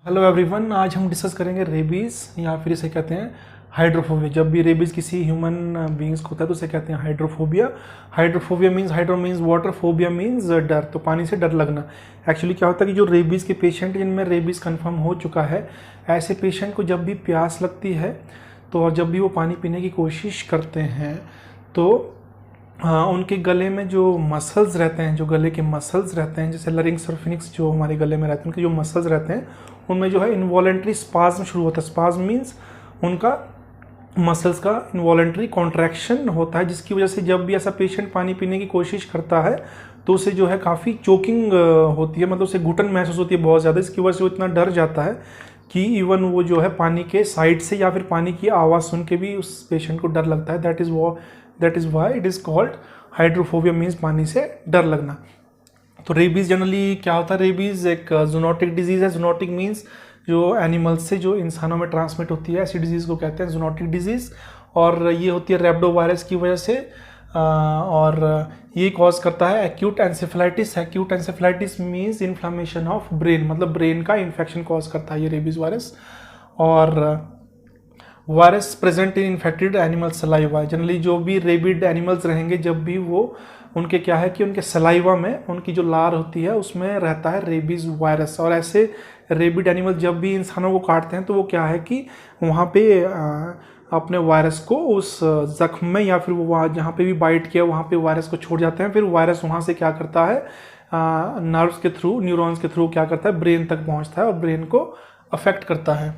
Hello everyone, आज हम discuss करेंगे रेबीज़ या फिर इसे कहते हैं हाइड्रोफोबिया। जब भी रेबीज़ किसी ह्यूमन बींग्स को होता है तो उसे कहते हैं hydrophobia. Hydrophobia means hydro means water, phobia means डर, तो पानी से डर लगना। एक्चुअली क्या होता है कि जो रेबीज़ के पेशेंट जिनमें रेबीज़ कंफर्म हो चुका है, ऐसे पेशेंट को जब भी प्यास लगती है तो और जब भी वो पानी पीने की कोशिश करते हैं तो उनके गले में जो मसल्स रहते हैं, जो गले के मसल्स रहते हैं, जैसे लरिंक्स और फिनिक्स जो हमारे गले में रहते हैं, उनके जो मसल्स रहते हैं उनमें जो है इनवॉलेंट्री स्पाज्म शुरू होता है। स्पाज्म मीन्स उनका मसल्स का इनवॉलेंट्री कॉन्ट्रैक्शन होता है, जिसकी वजह से जब भी ऐसा पेशेंट पानी पीने की कोशिश करता है तो उसे जो है काफ़ी चोकिंग होती है, मतलब उसे घुटन महसूस होती है बहुत ज़्यादा। इसकी वजह से वो इतना डर जाता है कि इवन वो जो है पानी के साइड से या फिर पानी की आवाज़ सुन के भी उस पेशेंट को डर लगता है। That is why it is called hydrophobia, means पानी से डर लगना। तो रेबीज़ जनरली क्या होता है, रेबीज़ एक जूनोटिक डिजीज़ है। जूनोटिक मीन्स जो एनिमल्स से जो इंसानों में ट्रांसमिट होती है, ऐसी डिजीज़ को कहते हैं जूनोटिक डिजीज़। और ये होती है रेब्डो वायरस की वजह से, और ये कॉज करता है acute encephalitis. Acute encephalitis means inflammation of brain, मतलब ब्रेन का इन्फेक्शन कॉज करता है ये रेबीज़ वायरस। और virus present in infected animal saliva. Generally जो भी रेबिड एनिमल्स रहेंगे, जब भी वो उनके क्या है कि उनके सलाइवा में उनकी जो लार होती है उसमें रहता है रेबीज़ वायरस। और ऐसे रेबिड एनिमल जब भी इंसानों को काटते हैं तो वो क्या है कि वहाँ पे अपने वायरस को उस जख्म में या फिर वो वहाँ जहाँ पे भी बाइट किया वहाँ पे वायरस को छोड़ जाते हैं। फिर वायरस वहाँ से क्या करता है, नर्व्स के थ्रू, न्यूरॉन्स के थ्रू क्या करता है, ब्रेन तक पहुँचता है और ब्रेन को अफेक्ट करता है।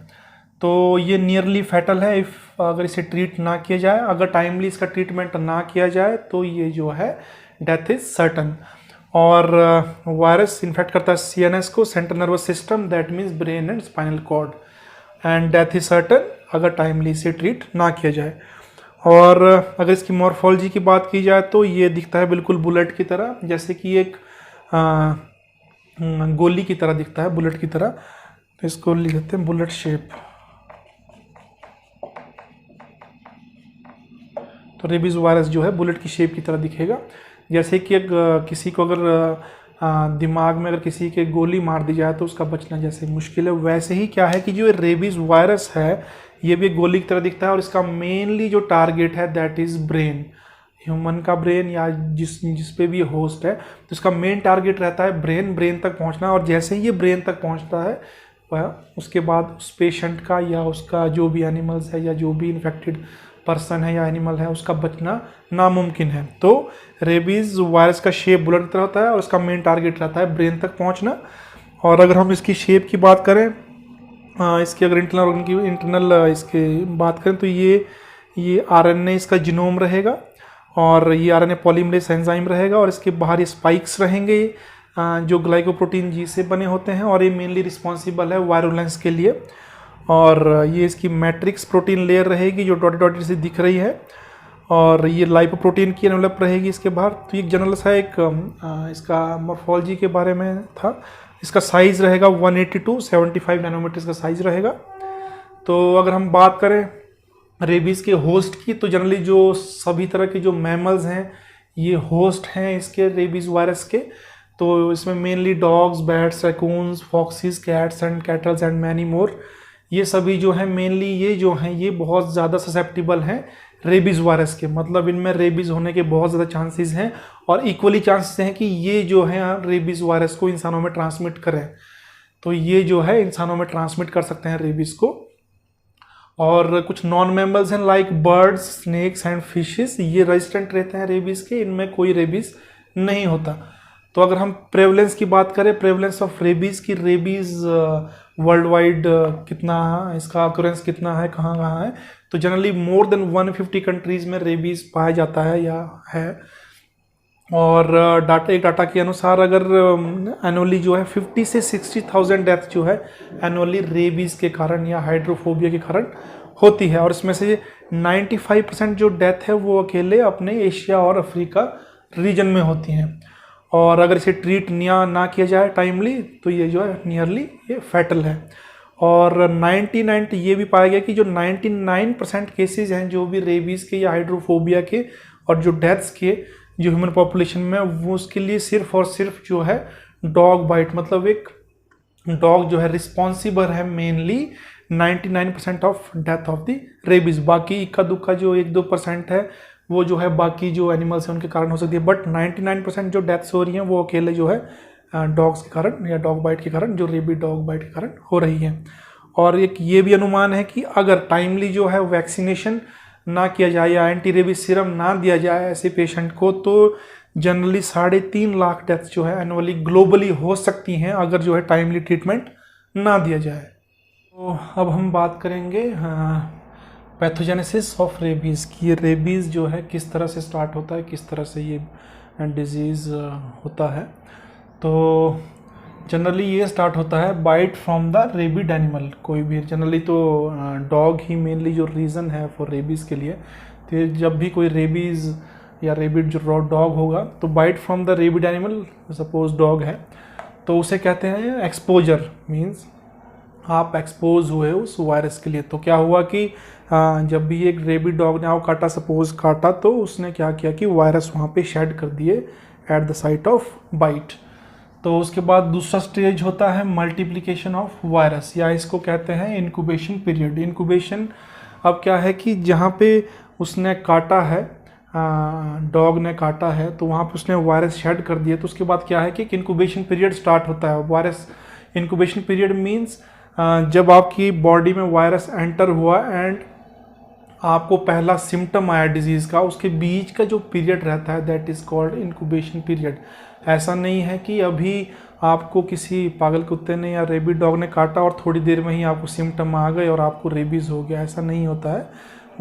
तो ये नियरली फैटल है इफ़ अगर इसे ट्रीट ना किया जाए। अगर टाइमली इसका ट्रीटमेंट ना किया जाए तो ये जो है डेथ इज सर्टन। और वायरस इन्फेक्ट करता है सीएनएस को, central nervous system, that means brain and spinal cord, and death is certain अगर टाइमली इसे ट्रीट ना किया जाए। और अगर इसकी मॉर्फोलॉजी की बात की जाए तो ये दिखता है बिल्कुल बुलेट की तरह, जैसे कि एक गोली की तरह दिखता है, बुलेट की तरह। तो इसको लिख देते हैं बुलेट शेप। तो रेबीज़ वायरस जो है बुलेट की शेप की तरह दिखेगा। जैसे कि किसी को अगर दिमाग में अगर किसी के गोली मार दी जाए तो उसका बचना जैसे मुश्किल है, वैसे ही क्या है कि जो रेबीज़ वायरस है ये भी एक गोली की तरह दिखता है। और इसका मेनली जो टारगेट है दैट इज़ ब्रेन, ह्यूमन का ब्रेन या जिस पे भी होस्ट है, तो इसका मेन टारगेट रहता है ब्रेन तक पहुंचना। और जैसे ही ये ब्रेन तक पहुंचता है वह उसके बाद उस पेशेंट का या उसका जो भी एनिमल्स है या जो भी इन्फेक्टेड पर्सन है या एनिमल है उसका बचना नामुमकिन है। तो रेबीज़ वायरस का शेप बुलेट की तरह होता है और उसका मेन टारगेट रहता है ब्रेन तक पहुंचना। और अगर हम इसकी शेप की बात करें, इसकी अगर इंटरनल इसके बात करें तो ये आरएनए इसका जीनोम रहेगा, और ये आरएनए पॉलीमरेज एंजाइम रहेगा, और इसके बाहर ये स्पाइक्स रहेंगे जो ग्लाइकोप्रोटीन जी से बने होते हैं, और ये मेनली रिस्पॉन्सिबल है वायरुलेंस के लिए। और ये इसकी मैट्रिक्स प्रोटीन लेयर रहेगी जो डॉटेड डॉटेड से दिख रही है, और ये लाइपोप्रोटीन की एनवेलप रहेगी इसके बाहर। तो एक जनरल सा एक इसका मॉर्फोलॉजी के बारे में था। इसका साइज़ रहेगा 180 to 75 नैनोमीटर का साइज़ रहेगा। तो अगर हम बात करें रेबीज़ के होस्ट की, तो जनरली जो सभी तरह के जो मैमल्स हैं ये होस्ट हैं इसके रेबीज़ वायरस के। तो इसमें mainly dogs, bats, raccoons, foxes, cats and cattles and many more, ये सभी जो हैं मेनली ये जो हैं ये बहुत ज़्यादा ससेप्टिबल हैं रेबीज़ वायरस के, मतलब इनमें रेबीज़ होने के बहुत ज़्यादा चांसेस हैं, और इक्वली चांसेस हैं कि ये जो है रेबीज़ वायरस को इंसानों में ट्रांसमिट करें। तो ये जो है इंसानों में ट्रांसमिट कर सकते हैं रेबीज़ को। और कुछ नॉन मैमल्स हैं like birds, snakes and fishes, ये रेजिस्टेंट रहते हैं रेबीज़ के, इनमें कोई रेबीज़ नहीं होता। तो अगर हम प्रेवलेंस की बात करें, प्रेवलेंस ऑफ रेबीज़ की, रेबीज़ वर्ल्ड वाइड कितना इसका अक्रेंस कितना है, कहाँ कहाँ है, तो जनरली मोर देन 150 कंट्रीज़ में रेबीज़ पाया जाता है या है। और डाटा के अनुसार अगर एनुअली जो है 50 से 60,000 डेथ जो है एनुअली रेबीज़ के कारण या हाइड्रोफोबिया के कारण होती है। और इसमें से 95% जो डेथ है वो अकेले अपने एशिया और अफ्रीका रीजन में होती हैं। और अगर इसे ट्रीट ना किया जाए टाइमली तो ये जो है नियरली ये फैटल है। और 99 ये भी पाया गया कि जो 99% केसेस हैं जो भी रेबीज़ के या हाइड्रोफोबिया के और जो डेथ्स के जो ह्यूमन पॉपुलेशन में, वो उसके लिए सिर्फ और सिर्फ जो है डॉग बाइट, मतलब एक डॉग जो है रिस्पॉन्सिबल है mainly 99% of death of the rabies. बाकी इक्का दुक्का जो 1-2% है वो जो है बाकी जो एनिमल्स हैं उनके कारण हो सकती है, बट 99% जो डेथ्स हो रही हैं वो अकेले जो है डॉग्स के कारण या डॉग बाइट के कारण, जो रेबी डॉग बाइट के कारण हो रही है। और एक ये भी अनुमान है कि अगर टाइमली जो है वैक्सीनेशन ना किया जाए या एंटी रेबीज सीरम ना दिया जाए ऐसे पेशेंट को, तो जनरली 3.5 लाख डेथ्स जो है एनुअली ग्लोबली हो सकती हैं अगर जो है टाइमली ट्रीटमेंट ना दिया जाए। तो अब हम बात करेंगे पैथोजेनेसिस ऑफ रेबीज़ की। ये रेबीज़ जो है किस तरह से स्टार्ट होता है, किस तरह से ये डिजीज़ होता है। तो जनरली ये स्टार्ट होता है बाइट फ्रॉम द रेबीड एनिमल। कोई भी जनरली तो डॉग ही मेनली जो रीज़न है फॉर रेबीज़ के लिए। तो जब भी कोई रेबीज़ या रेबिड जो डॉग होगा तो bite from the rabid animal, suppose dog है, तो उसे कहते हैं एक्सपोजर। मींस आप एक्सपोज हुए उस वायरस के लिए। तो क्या हुआ कि जब भी एक रेबिड डॉग ने आपको काटा, सपोज काटा, तो उसने क्या किया कि वायरस वहाँ पे शेड कर दिए at the site of bite. तो उसके बाद दूसरा स्टेज होता है मल्टीप्लिकेशन ऑफ वायरस, या इसको कहते हैं इंक्यूबेशन पीरियड। इंक्यूबेशन अब क्या है कि जहाँ पे उसने काटा है, डॉग ने काटा है, तो वहाँ पे उसने वायरस शेड कर दिया। तो उसके बाद क्या है कि इंक्यूबेशन पीरियड स्टार्ट होता है। वायरस इंक्यूबेशन पीरियड मींस जब आपकी बॉडी में वायरस एंटर हुआ एंड आपको पहला सिम्टम आया डिजीज़ का, उसके बीच का जो पीरियड रहता है that is called incubation period. ऐसा नहीं है कि अभी आपको किसी पागल कुत्ते ने या रेबीज डॉग ने काटा और थोड़ी देर में ही आपको सिम्टम आ गए और आपको रेबीज़ हो गया, ऐसा नहीं होता है।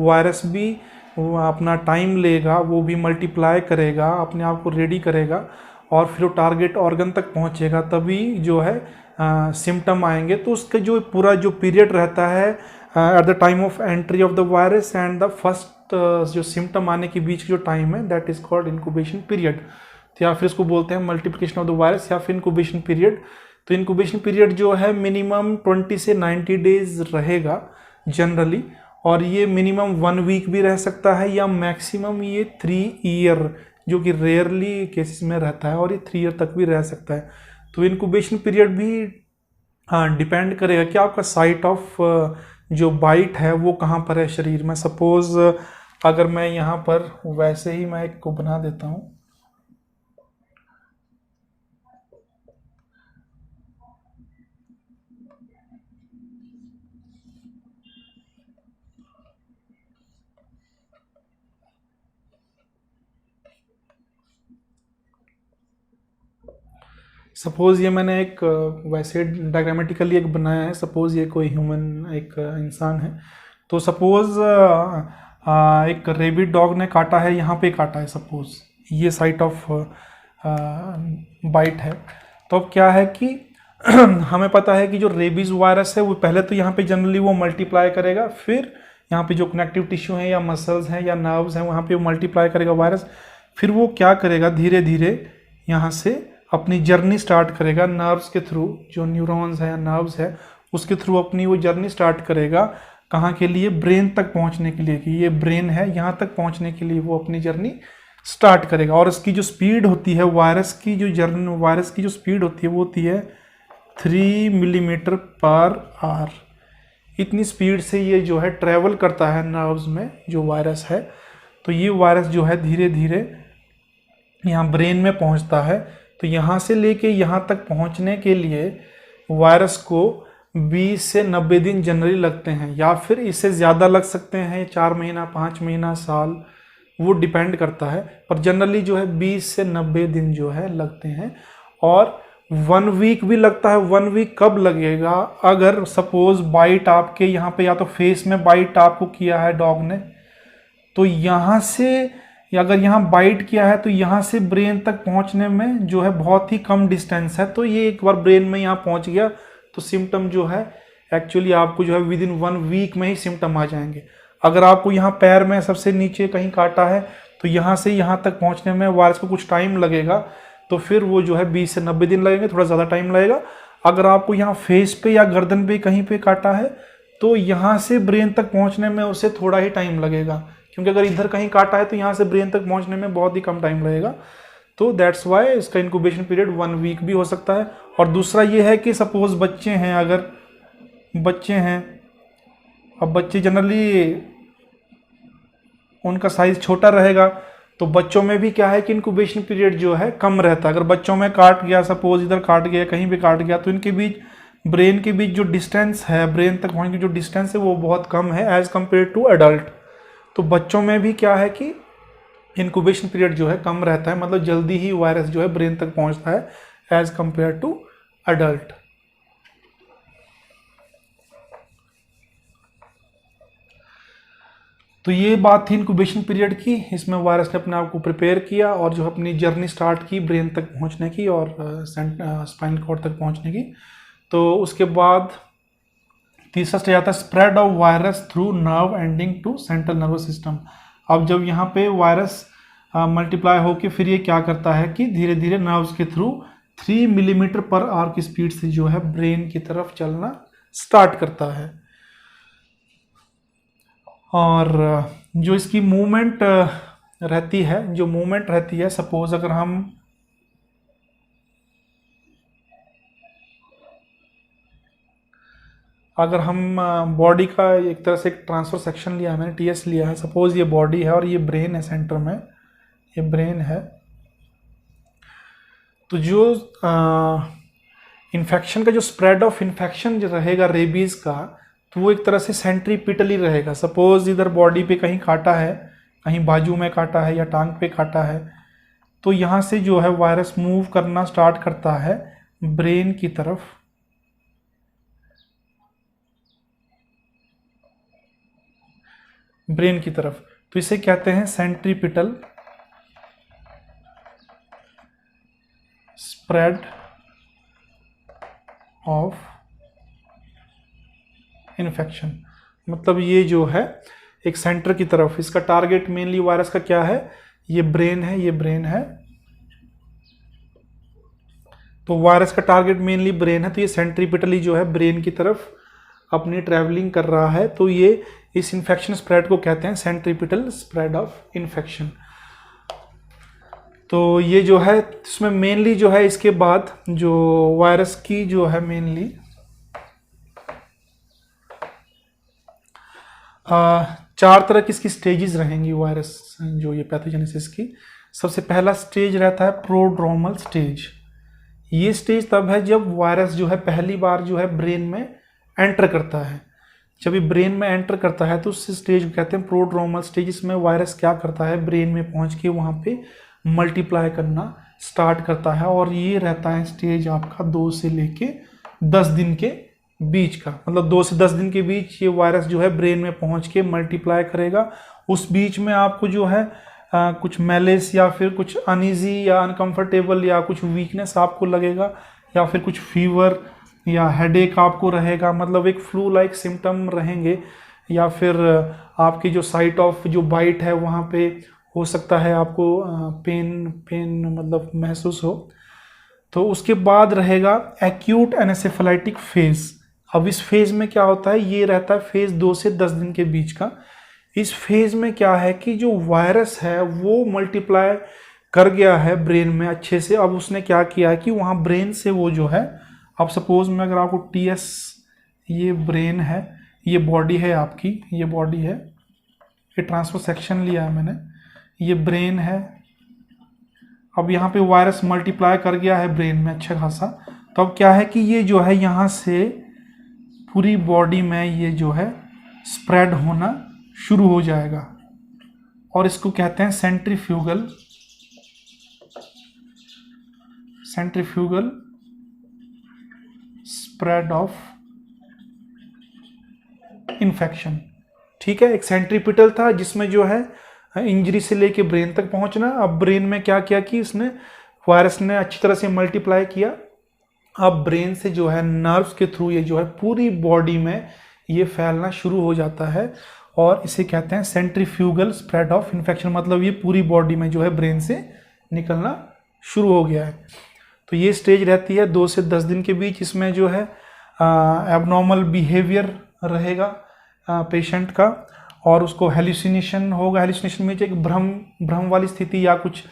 वायरस भी वो अपना टाइम लेगा, वो भी मल्टीप्लाई करेगा, अपने आप को रेडी करेगा और फिर वो टारगेट ऑर्गन तक पहुंचेगा, तभी जो है सिम्टम आएंगे। तो उसका जो पूरा जो पीरियड रहता है at the time of entry of the virus and the first जो सिम्टम आने के बीच जो टाइम है that is called incubation period. तो या फिर इसको बोलते हैं मल्टीप्लिकेशन ऑफ द वायरस या फिर इंक्यूबेशन पीरियड। तो इंक्यूबेशन पीरियड जो है मिनिमम 20 से 90 डेज रहेगा जनरली, और ये मिनिमम 1 वीक भी रह सकता है या मैक्सिमम ये 3 ईयर, जो कि रेयरली केसेस में रहता है, और ये 3 ईयर तक भी रह सकता है। तो इंक्यूबेशन पीरियड भी डिपेंड करेगा कि आपका साइट ऑफ जो बाइट है वो कहाँ पर है शरीर में। सपोज अगर मैं यहाँ पर वैसे ही मैं एक को बना देता हूँ, सपोज ये मैंने एक वैसे डायग्रामेटिकली एक बनाया है। सपोज ये कोई ह्यूमन एक इंसान है, तो सपोज एक रेबिड डॉग ने काटा है, यहाँ पे काटा है, सपोज ये साइट ऑफ बाइट है। तो अब क्या है कि हमें पता है कि जो रेबीज वायरस है वो पहले तो यहाँ पे जनरली वो मल्टीप्लाई करेगा, फिर यहाँ पे जो कनेक्टिव टिश्यू हैं या मसल्स हैं या नर्व्स हैं वहाँ पे वो मल्टीप्लाई करेगा वायरस। फिर वो क्या करेगा, धीरे धीरे यहाँ से अपनी जर्नी स्टार्ट करेगा नर्व्स के थ्रू, जो न्यूरॉन्स है या नर्व्स है उसके थ्रू अपनी वो जर्नी स्टार्ट करेगा। कहाँ के लिए? ब्रेन तक पहुँचने के लिए, कि ये ब्रेन है, यहाँ तक पहुँचने के लिए वो अपनी जर्नी स्टार्ट करेगा। और इसकी जो स्पीड होती है वायरस की, जो जर्नी वायरस की जो स्पीड होती है वो होती है 3 मिलीमीटर पर आवर। इतनी स्पीड से ये जो है ट्रेवल करता है नर्व्स में जो वायरस है। तो ये वायरस जो है धीरे धीरे यहाँ ब्रेन में पहुँचता है। तो यहाँ से लेके यहाँ तक पहुँचने के लिए वायरस को 20 से 90 दिन जनरली लगते हैं, या फिर इससे ज़्यादा लग सकते हैं, 4 महीना, 5 महीना, साल, वो डिपेंड करता है। पर जनरली जो है 20 से 90 दिन जो है लगते हैं। और 1 वीक भी लगता है। 1 वीक कब लगेगा? अगर सपोज बाइट आपके यहाँ पे या तो फेस में बाइट आपको किया है डॉग ने, तो यहाँ से अगर यहाँ बाइट किया है तो यहाँ से ब्रेन तक पहुँचने में जो है बहुत ही कम डिस्टेंस है। तो ये एक बार ब्रेन में यहाँ पहुँच गया तो सिम्टम जो है एक्चुअली आपको जो है विदिन 1 वीक में ही सिम्टम आ जाएंगे। अगर आपको यहाँ पैर में सबसे नीचे कहीं काटा है तो यहाँ से यहाँ तक पहुँचने में वायरस को कुछ टाइम लगेगा, तो फिर वो जो है 20 से 90 दिन लगेंगे, थोड़ा ज़्यादा टाइम लगेगा। अगर आपको यहाँ फेस पे या गर्दन पे कहीं पे काटा है तो यहाँ से ब्रेन तक पहुँचने में उसे थोड़ा ही टाइम लगेगा, क्योंकि अगर इधर कहीं काटा है तो यहाँ से ब्रेन तक पहुँचने में बहुत ही कम टाइम लगेगा। तो दैट्स वाई इसका इंक्यूबेशन पीरियड 1 वीक भी हो सकता है और दूसरा ये है कि सपोज बच्चे हैं, अगर बच्चे हैं, अब बच्चे जनरली उनका साइज छोटा रहेगा, तो बच्चों में भी क्या है कि इंक्यूबेशन पीरियड जो है कम रहता है। अगर बच्चों में काट गया, सपोज इधर काट गया, कहीं भी काट गया, तो इनके बीच, ब्रेन के बीच जो डिस्टेंस है, ब्रेन तक पहुंचने की जो डिस्टेंस है वो बहुत कम है एज कम्पेयर टू एडल्ट। तो बच्चों में भी क्या है कि इंक्यूबेशन पीरियड जो है कम रहता है, मतलब जल्दी ही वायरस जो है ब्रेन तक पहुंचता है एज कम्पेयर टू एडल्ट। तो ये बात थी इंक्यूबेशन पीरियड की। इसमें वायरस ने अपने आप को प्रिपेयर किया और जो अपनी जर्नी स्टार्ट की ब्रेन तक पहुंचने की और स्पाइनल कॉर्ड तक पहुंचने की। तो उसके बाद तीसरा स्टेज आता है spread of virus through nerve ending to central nervous system. अब जब यहाँ पे वायरस मल्टीप्लाई होके फिर ये क्या करता है कि धीरे धीरे नर्व्स के थ्रू 3 मिलीमीटर पर आवर की स्पीड से जो है ब्रेन की तरफ चलना स्टार्ट करता है। और जो इसकी मूवमेंट रहती है, सपोज अगर हम बॉडी का एक तरह से एक ट्रांसफर सेक्शन लिया है, मैंने टीएस लिया है, सपोज ये बॉडी है और ये ब्रेन है, सेंटर में ये ब्रेन है। तो जो इन्फेक्शन का जो स्प्रेड ऑफ इन्फेक्शन जो रहेगा रेबीज का, तो वो एक तरह से सेंट्रीपिटली रहेगा। सपोज इधर बॉडी पे कहीं काटा है, कहीं बाजू में काटा है या टांग पे काटा है, तो यहाँ से जो है वायरस मूव करना स्टार्ट करता है ब्रेन की तरफ। तो इसे कहते हैं सेंट्रीपिटल स्प्रेड ऑफ इन्फेक्शन। मतलब ये जो है एक सेंटर की तरफ, इसका टारगेट मेनली वायरस का क्या है, ये ब्रेन है, तो वायरस का टारगेट मेनली ब्रेन है। तो ये सेंट्रीपिटली जो है ब्रेन की तरफ अपनी ट्रैवलिंग कर रहा है। तो ये इस इन्फेक्शन स्प्रेड को कहते हैं सेंट्रीपिटल स्प्रेड ऑफ इन्फेक्शन। तो ये जो है इसमें मेनली जो है इसके बाद जो वायरस की जो है मेनली 4 तरह की इसकी स्टेजेस रहेंगी वायरस जो ये पैथोजेनेसिस की। सबसे पहला स्टेज रहता है प्रोड्रोमल स्टेज। ये स्टेज तब है जब वायरस जो है पहली बार जो है ब्रेन में एंटर करता है। जब ये ब्रेन में एंटर करता है तो उस स्टेज को कहते हैं प्रोड्रोमल स्टेज। इसमें वायरस क्या करता है, ब्रेन में पहुंच के वहाँ पे मल्टीप्लाई करना स्टार्ट करता है। और ये रहता है स्टेज आपका 2 से लेके 10 दिन के बीच का, मतलब 2 से 10 दिन के बीच ये वायरस जो है ब्रेन में पहुंच के मल्टीप्लाई करेगा। उस बीच में आपको जो है कुछ मैलेस या फिर कुछ अनईजी या अनकंफर्टेबल या कुछ वीकनेस आपको लगेगा, या फिर कुछ फीवर या हेडेक आपको रहेगा, मतलब एक फ्लू लाइक सिम्टम रहेंगे, या फिर आपकी जो साइट ऑफ जो बाइट है वहाँ पे हो सकता है आपको पेन मतलब महसूस हो। तो उसके बाद रहेगा एक्यूट एनेसेफेलाइटिक फेज। अब इस फेज में क्या होता है, ये रहता है फेज 2 से 10 दिन के बीच का। इस फेज में क्या है कि जो वायरस है वो मल्टीप्लाई कर गया है ब्रेन में अच्छे से। अब उसने क्या किया है कि वहाँ ब्रेन से वो जो है, अब सपोज में अगर आपको टीएस, ये ब्रेन है, ये बॉडी है आपकी, ये बॉडी है, ये ट्रांसफर सेक्शन लिया है मैंने, ये ब्रेन है। अब यहाँ पे वायरस मल्टीप्लाई कर गया है ब्रेन में अच्छा खासा। तो अब क्या है कि ये जो है यहाँ से पूरी बॉडी में ये जो है स्प्रेड होना शुरू हो जाएगा, और इसको कहते हैं सेंट्रीफ्यूगल स्प्रेड ऑफ इन्फेक्शन। ठीक है, एक सेंट्रीपिटल था जिसमें जो है इंजरी से लेके ब्रेन तक पहुंचना। अब ब्रेन में क्या किया कि इसने वायरस ने अच्छी तरह से मल्टीप्लाई किया। अब ब्रेन से जो है नर्व्स के थ्रू ये जो है पूरी बॉडी में ये फैलना शुरू हो जाता है, और इसे कहते हैं सेंट्रीफ्यूगल स्प्रेड ऑफ इन्फेक्शन। मतलब ये पूरी बॉडी में जो है ब्रेन से निकलना शुरू हो गया है। तो ये स्टेज रहती है 2 से 10 दिन के बीच। इसमें जो है एबनॉर्मल बिहेवियर रहेगा पेशेंट का, और उसको हेल्यूसिनेशन होगा। हेल्यूसिनेशन में एक भ्रम वाली स्थिति, या कुछ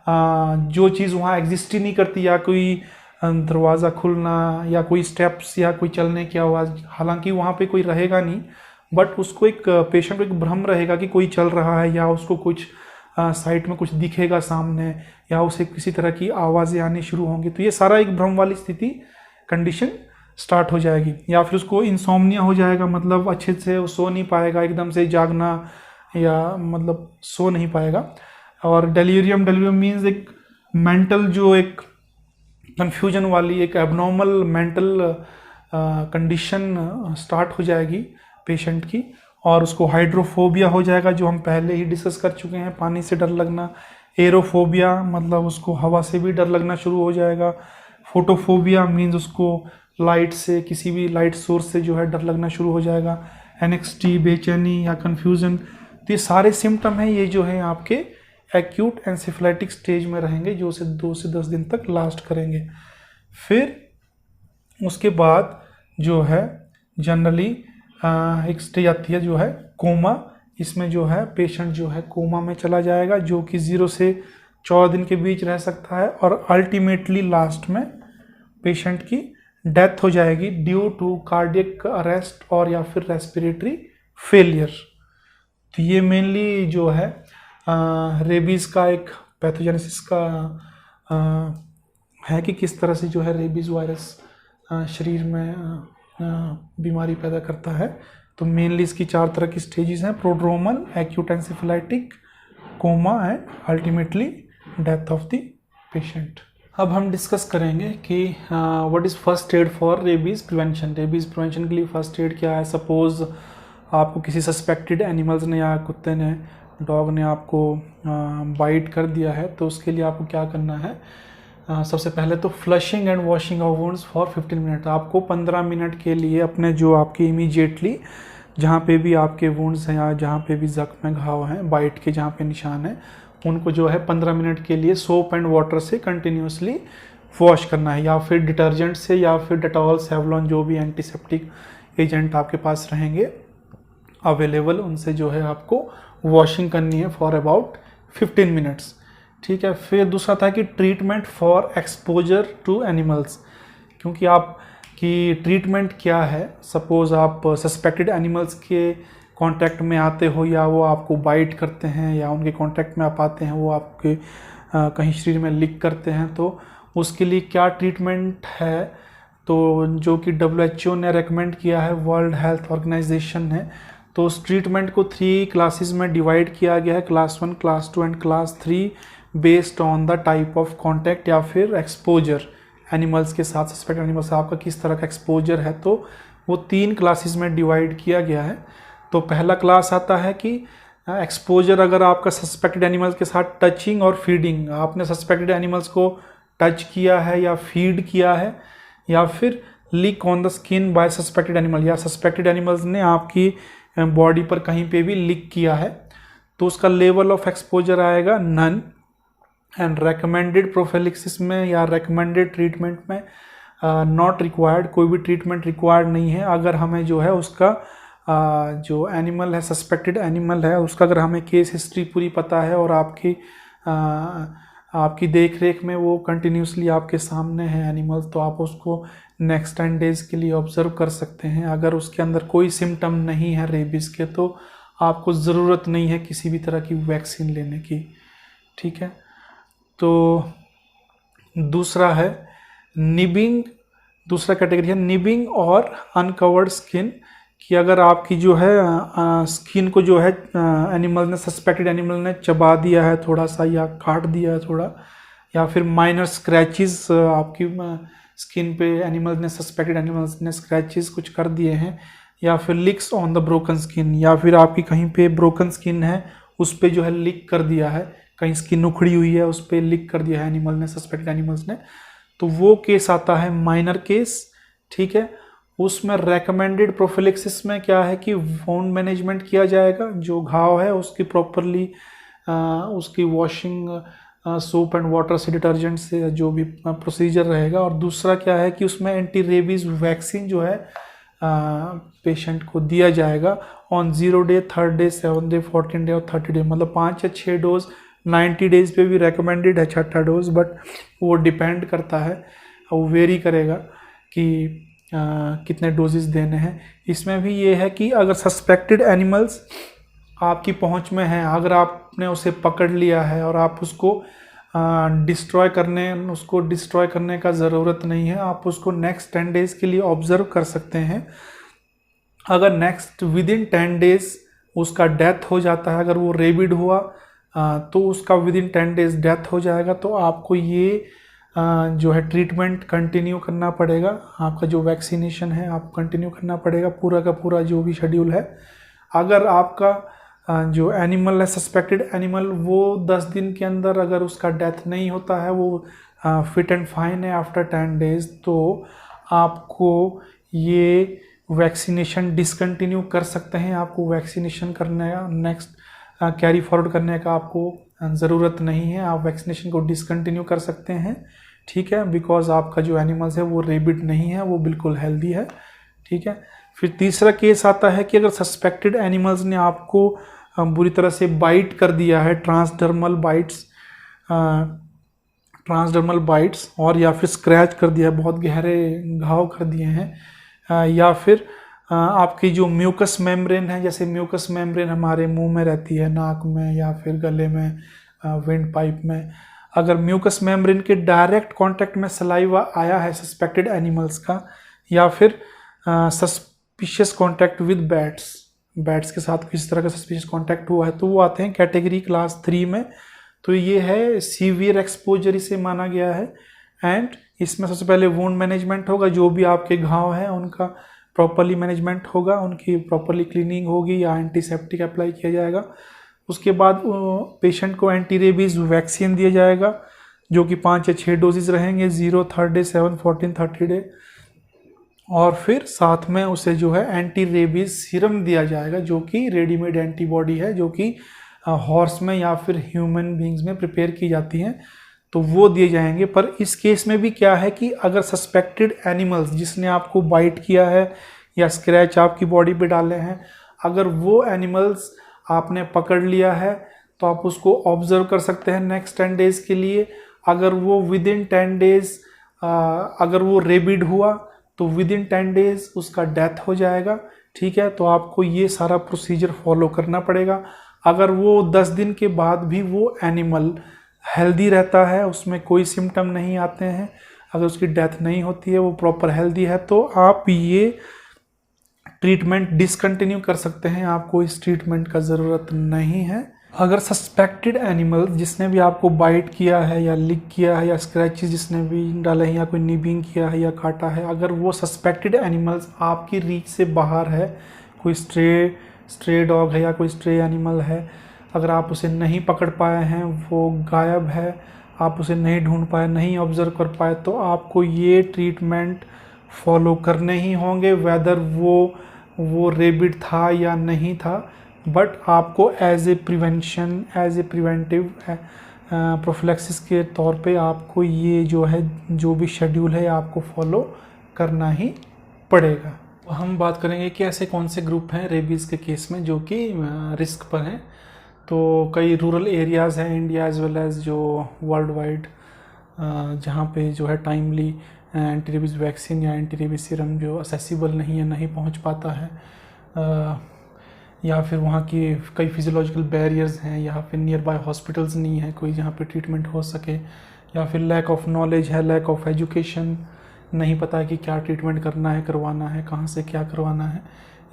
जो चीज़ वहाँ एग्जिस्ट ही नहीं करती, या कोई दरवाज़ा खुलना या कोई स्टेप्स या कोई चलने की आवाज़, हालांकि वहाँ पे कोई रहेगा नहीं, बट उसको एक पेशेंट को एक भ्रम रहेगा कि कोई चल रहा है या उसको कुछ साइड में कुछ दिखेगा सामने, या उसे किसी तरह की आवाज़ें आनी शुरू होंगी। तो ये सारा एक भ्रम वाली स्थिति कंडीशन स्टार्ट हो जाएगी। या फिर उसको इंसोम्निया हो जाएगा, मतलब अच्छे से वो सो नहीं पाएगा, एकदम से जागना या मतलब सो नहीं पाएगा। और डेलीरियम मीन्स एक मेंटल जो एक कन्फ्यूजन वाली एक एबनॉर्मल मेंटल कंडीशन स्टार्ट हो जाएगी पेशेंट की, और उसको हाइड्रोफोबिया हो जाएगा जो हम पहले ही डिस्कस कर चुके हैं, पानी से डर लगना। एरोफोबिया मतलब उसको हवा से भी डर लगना शुरू हो जाएगा। फोटोफोबिया मीन्स उसको लाइट से, किसी भी लाइट सोर्स से जो है डर लगना शुरू हो जाएगा। एनेक्सिटी, बेचैनी या कन्फ्यूज़न, तो ये सारे सिम्टम हैं, ये जो है आपके एक्यूट एंसेफेलाइटिक स्टेज में रहेंगे, जो से 2 से 10 दिन तक लास्ट करेंगे। फिर उसके बाद जो है जनरली एक स्टेज आती है जो है कोमा। इसमें जो है पेशेंट जो है कोमा में चला जाएगा, जो कि 0 से 14 दिन के बीच रह सकता है, और अल्टीमेटली लास्ट में पेशेंट की डेथ हो जाएगी ड्यू टू कार्डियक अरेस्ट और या फिर रेस्पिरेटरी फेलियर। तो ये मेनली जो है रेबीज़ का एक पैथोजेनेसिस का है कि किस तरह से जो है रेबीज़ वायरस शरीर में बीमारी पैदा करता है। तो मेनली इसकी 4 तरह की स्टेजेस हैं: prodromal, acute encephalitic, coma and ultimately death of the patient. अब हम डिस्कस करेंगे कि what is first aid for rabies prevention. Rabies prevention के लिए फर्स्ट एड क्या है। सपोज़ आपको किसी सस्पेक्टेड एनिमल्स ने या कुत्ते ने, डॉग ने आपको बाइट कर दिया है, तो उसके लिए आपको क्या करना है। सबसे पहले तो flushing and washing of wounds for 15 minute. आपको 15 मिनट के लिए अपने जो आपके इमीडिएटली जहाँ पे भी आपके वुंड्स हैं या जहाँ पे भी जख्म में घाव हैं, बाइट के जहाँ पे निशान है, उनको जो है 15 मिनट के लिए सोप एंड वाटर से कंटिन्यूसली वॉश करना है, या फिर डिटर्जेंट से, या फिर डेटॉल, सेवलॉन, जो भी एंटीसेप्टिक एजेंट आपके पास रहेंगे अवेलेबल, उनसे जो है आपको वॉशिंग करनी है फॉर अबाउट 15 मिनट्स। ठीक है। फिर दूसरा था कि treatment for exposure to animals, क्योंकि आप की ट्रीटमेंट क्या है। सपोज़ आप सस्पेक्टेड एनिमल्स के कांटेक्ट में आते हो, या वो आपको बाइट करते हैं, या उनके कांटेक्ट में आप आते हैं, वो आपके कहीं शरीर में लीक करते हैं, तो उसके लिए क्या ट्रीटमेंट है। तो जो कि WHO ने रेकमेंड किया है, वर्ल्ड हेल्थ ऑर्गेनाइजेशन है, तो उस ट्रीटमेंट को 3 क्लासेस में डिवाइड किया गया है, class 1, class 2 and class 3, based on the type of contact या फिर एक्सपोजर एनिमल्स के साथ। सस्पेक्ट एनिमल्स से आपका किस तरह का एक्सपोजर है, तो वो 3 क्लासेस में डिवाइड किया गया है। तो पहला क्लास आता है कि एक्सपोजर अगर आपका सस्पेक्टेड एनिमल्स के साथ टचिंग और फीडिंग, आपने सस्पेक्टेड एनिमल्स को टच किया है या फीड किया है, या फिर lick on the skin by suspected animal, या सस्पेक्टेड एनिमल्स ने आपकी बॉडी पर कहीं पे भी लीक किया है, तो उसका लेवल ऑफ एक्सपोजर आएगा नन। एंड रेकमेंडेड प्रोफिलैक्सिस में या रेकमेंडेड ट्रीटमेंट में नॉट रिक्वायर्ड, कोई भी ट्रीटमेंट रिक्वायर्ड नहीं है। अगर हमें जो है उसका जो एनिमल है, सस्पेक्टेड एनिमल है, उसका अगर हमें केस हिस्ट्री पूरी पता है और आपकी देख रेख में वो कंटिन्यूसली आपके सामने है एनिमल्स, तो आप उसको नेक्स्ट 10 डेज़ के लिए ऑब्ज़र्व कर सकते हैं। अगर उसके अंदर कोई सिम्टम नहीं है रेबीज़ के, तो आपको ज़रूरत नहीं है किसी भी तरह की वैक्सीन लेने की। ठीक है। तो दूसरा है निबिंग, दूसरा कैटेगरी है निबिंग और अनकवर्ड स्किन, कि अगर आपकी जो है स्किन को जो है एनिमल ने, सस्पेक्टेड एनिमल ने चबा दिया है थोड़ा सा, या काट दिया है थोड़ा, या फिर माइनर स्क्रैचेस आपकी स्किन पे एनिमल ने, सस्पेक्टेड एनिमल्स ने स्क्रैचेस कुछ कर दिए हैं, या फिर लिक्स ऑन द ब्रोकन स्किन, या फिर आपकी कहीं पे ब्रोकन स्किन है उस पर जो है लिक कर दिया है, कहीं स्किन उखड़ी हुई है उस पर लिक कर दिया है एनिमल ने, सस्पेक्टेड एनिमल्स ने, तो वो केस आता है माइनर केस। ठीक है। उसमें रेकमेंडेड प्रोफिलैक्सिस में क्या है कि वुंड मैनेजमेंट किया जाएगा, जो घाव है उसकी प्रॉपरली उसकी वॉशिंग सोप एंड वाटर से, डिटर्जेंट से, जो भी प्रोसीजर रहेगा। और दूसरा क्या है कि उसमें एंटी रेबीज़ वैक्सीन जो है पेशेंट को दिया जाएगा on 0 day, 3rd day, 7th day, 14 day और 30 डे, मतलब 5 या 6 डोज 90 डेज़ पे भी रेकमेंडेड है 6ठा डोज, बट वो डिपेंड करता है वो वेरी करेगा कि कितने डोजेस देने हैं। इसमें भी ये है कि अगर सस्पेक्टेड एनिमल्स आपकी पहुंच में है, अगर आपने उसे पकड़ लिया है और आप उसको डिस्ट्रॉय करने का ज़रूरत नहीं है, आप उसको नेक्स्ट 10 डेज़ के लिए ऑब्जर्व कर सकते हैं। अगर नेक्स्ट विद इन 10 डेज उसका डेथ हो जाता है, अगर वो रेबिड हुआ तो उसका विद इन 10 डेज डेथ हो जाएगा, तो आपको ये जो है ट्रीटमेंट कंटिन्यू करना पड़ेगा। आपका जो वैक्सीनेशन है आप कंटिन्यू करना पड़ेगा, पूरा का पूरा जो भी शेड्यूल है। अगर आपका जो एनिमल है, सस्पेक्टेड एनिमल, वो 10 दिन के अंदर अगर उसका डेथ नहीं होता है, वो फिट एंड फाइन है आफ्टर 10 डेज, तो आपको ये वैक्सीनेशन डिसकंटिन्यू कर सकते हैं। आपको वैक्सीनेशन करने का नेक्स्ट कैरी फॉरवर्ड करने का आपको ज़रूरत नहीं है, आप वैक्सीनेशन को डिसकंटिन्यू कर सकते हैं, ठीक है, बिकॉज आपका जो एनिमल्स है वो रेबिड नहीं है, वो बिल्कुल हेल्दी है, ठीक है। फिर तीसरा केस आता है कि अगर सस्पेक्टेड एनिमल्स ने आपको बुरी तरह से बाइट कर दिया है, ट्रांसडर्मल बाइट्स और या फिर स्क्रैच कर दिया है, बहुत गहरे घाव कर दिए हैं, या फिर आपकी जो म्यूकस मेम्ब्रेन है, जैसे म्यूकस मेम्ब्रेन हमारे मुंह में रहती है, नाक में या फिर गले में, विंड पाइप में, अगर म्यूकस मेम्ब्रेन के डायरेक्ट कांटेक्ट में सलाइवा आया है सस्पेक्टेड एनिमल्स का, या फिर सस्पिशियस कांटेक्ट विद बैट्स के साथ किसी तरह का सस्पिशियस कांटेक्ट हुआ है, तो वो आते हैं कैटेगरी क्लास 3 में। तो ये है सीवियर एक्सपोजर इसे माना गया है। एंड इसमें सबसे पहले वुंड मैनेजमेंट होगा, जो भी आपके घाव हैं उनका प्रॉपरली मैनेजमेंट होगा, उनकी प्रॉपरली क्लीनिंग होगी या एंटीसेप्टिक अप्लाई किया जाएगा। उसके बाद पेशेंट को एंटी रेबीज वैक्सीन दिया जाएगा, जो कि 5 या 6 डोजेज रहेंगे, 0, 3rd डे, 7, 14, 30 डे। और फिर साथ में उसे जो है एंटी रेबीज सीरम दिया जाएगा, जो कि रेडीमेड एंटीबॉडी है, जो कि हॉर्स में या फिर ह्यूमन बींग्स में प्रिपेयर की जाती हैं, तो वो दिए जाएंगे। पर इस केस में भी क्या है कि अगर सस्पेक्टेड एनिमल्स जिसने आपको बाइट किया है या स्क्रैच आपकी बॉडी पे डाले हैं, अगर वो एनिमल्स आपने पकड़ लिया है तो आप उसको ऑब्जर्व कर सकते हैं नेक्स्ट 10 डेज के लिए। अगर वो विद इन 10 डेज अगर वो रेबिड हुआ तो विद इन 10 डेज उसका डेथ हो जाएगा, ठीक है। तो आपको ये सारा प्रोसीजर फॉलो करना पड़ेगा। अगर वो 10 दिन के बाद भी वो एनिमल हेल्दी रहता है, उसमें कोई सिम्टम नहीं आते हैं, अगर उसकी डेथ नहीं होती है, वो प्रॉपर हेल्दी है, तो आप ये ट्रीटमेंट डिसकंटिन्यू कर सकते हैं, आपको इस ट्रीटमेंट का ज़रूरत नहीं है। अगर सस्पेक्टेड एनिमल जिसने भी आपको बाइट किया है या लिक किया है या स्क्रैचेस जिसने भी डाले हैं या कोई निबिंग किया है या काटा है, अगर वो सस्पेक्टेड एनिमल्स आपकी रीच से बाहर है, कोई स्ट्रे डॉग है या कोई स्ट्रे एनिमल है, अगर आप उसे नहीं पकड़ पाए हैं, वो गायब है, आप उसे नहीं ढूंढ पाए, नहीं ऑब्जर्व कर पाए, तो आपको ये ट्रीटमेंट फॉलो करने ही होंगे, वेदर वो रेबिड था या नहीं था। बट आपको एज ए प्रिवेंटिव प्रोफिलैक्सिस के तौर पे आपको ये जो भी शेड्यूल है आपको फॉलो करना ही पड़ेगा। हम बात करेंगे कि ऐसे कौन से ग्रुप हैं रेबीज़ के केस में जो कि रिस्क पर हैं। तो कई रूरल एरियाज़ हैं इंडिया एज वेल एज़ जो वर्ल्ड वाइड, जहाँ पे जो है टाइमली एंटी रेबीज़ वैक्सीन या एंटी रेबीज़ सीरम जो असेसिबल नहीं है, नहीं पहुँच पाता है, या फिर वहाँ की कई फिजियोलॉजिकल बैरियर्स हैं, या फिर नियर बाय हॉस्पिटल्स नहीं है कोई जहाँ पे ट्रीटमेंट हो सके, या फिर लैक ऑफ नॉलेज है, लैक ऑफ एजुकेशन, नहीं पता है कि क्या ट्रीटमेंट करना है, करवाना है, कहाँ से क्या करवाना है,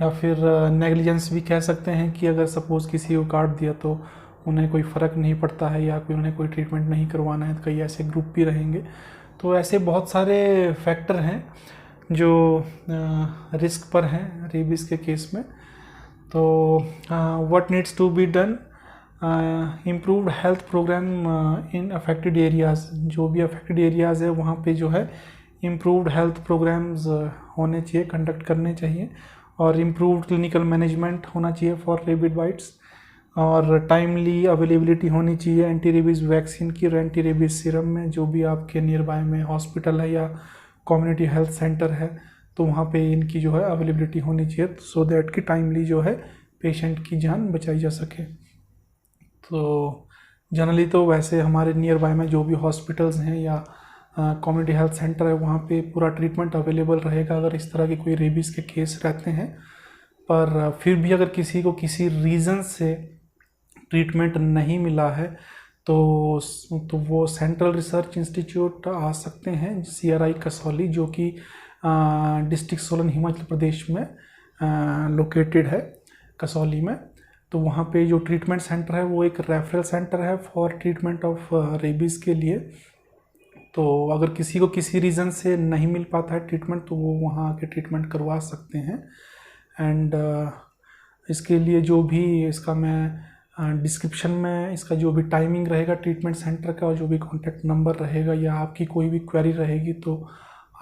या फिर नेग्लिजेंस भी कह सकते हैं कि अगर सपोज़ किसी को काट दिया तो उन्हें कोई फ़र्क नहीं पड़ता है या कोई उन्हें कोई ट्रीटमेंट नहीं करवाना है, तो कई ऐसे ग्रुप भी रहेंगे। तो ऐसे बहुत सारे फैक्टर हैं जो रिस्क पर हैं रेबीज़ के केस में। तो what needs to be done, improved health programme in affected areas, जो भी अफेक्टेड एरियाज़ है वहाँ पे जो है इम्प्रूव्ड हेल्थ प्रोग्राम्स होने चाहिए, कंडक्ट करने चाहिए, और इम्प्रूव्ड क्लिनिकल मैनेजमेंट होना चाहिए फॉर रेबिड बाइट्स, और टाइमली अवेलेबिलिटी होनी चाहिए एंटी रेबीज़ वैक्सीन की और एंटी रेबीज़ सीरम में, जो भी आपके नियर बाय में हॉस्पिटल है या कम्युनिटी हेल्थ सेंटर है तो वहाँ पे इनकी जो है अवेलेबिलिटी होनी चाहिए, सो दैट कि टाइमली जो है पेशेंट की जान बचाई जा सके। तो जनरली तो वैसे हमारे नियर बाय में जो भी हॉस्पिटल्स हैं या कम्युनिटी हेल्थ सेंटर है, वहाँ पे पूरा ट्रीटमेंट अवेलेबल रहेगा अगर इस तरह के कोई रेबीज़ के केस रहते हैं। पर फिर भी अगर किसी को किसी रीज़न से ट्रीटमेंट नहीं मिला है तो वो सेंट्रल रिसर्च इंस्टीट्यूट आ सकते हैं, CRI कसौली, जो कि डिस्ट्रिक्ट सोलन हिमाचल प्रदेश में लोकेटेड है, कसौली में। तो वहाँ पे जो ट्रीटमेंट सेंटर है वो एक रेफरल सेंटर है फॉर ट्रीटमेंट ऑफ रेबीज़ के लिए। तो अगर किसी को किसी रीज़न से नहीं मिल पाता है ट्रीटमेंट तो वो वहाँ आके ट्रीटमेंट करवा सकते हैं। एंड इसके लिए जो भी इसका मैं डिस्क्रिप्शन में इसका जो भी टाइमिंग रहेगा ट्रीटमेंट सेंटर का और जो भी कॉन्टैक्ट नंबर रहेगा या आपकी कोई भी क्वेरी रहेगी तो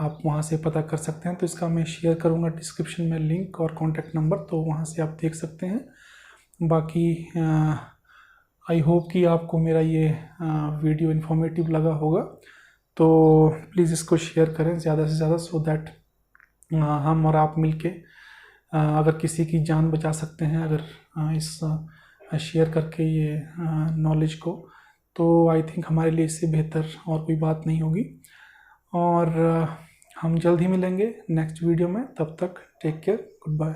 आप वहाँ से पता कर सकते हैं। तो इसका मैं शेयर करूँगा डिस्क्रिप्शन में लिंक और कॉन्टैक्ट नंबर, तो वहाँ से आप देख सकते हैं। बाकी आई होप कि आपको मेरा ये वीडियो इन्फॉर्मेटिव लगा होगा, तो प्लीज़ इसको शेयर करें ज़्यादा से ज़्यादा, सो दैट हम और आप मिलके अगर किसी की जान बचा सकते हैं अगर इस शेयर करके ये नॉलेज को, तो आई थिंक हमारे लिए इससे बेहतर और कोई बात नहीं होगी। और हम जल्द ही मिलेंगे नेक्स्ट वीडियो में, तब तक टेक केयर, गुड बाय।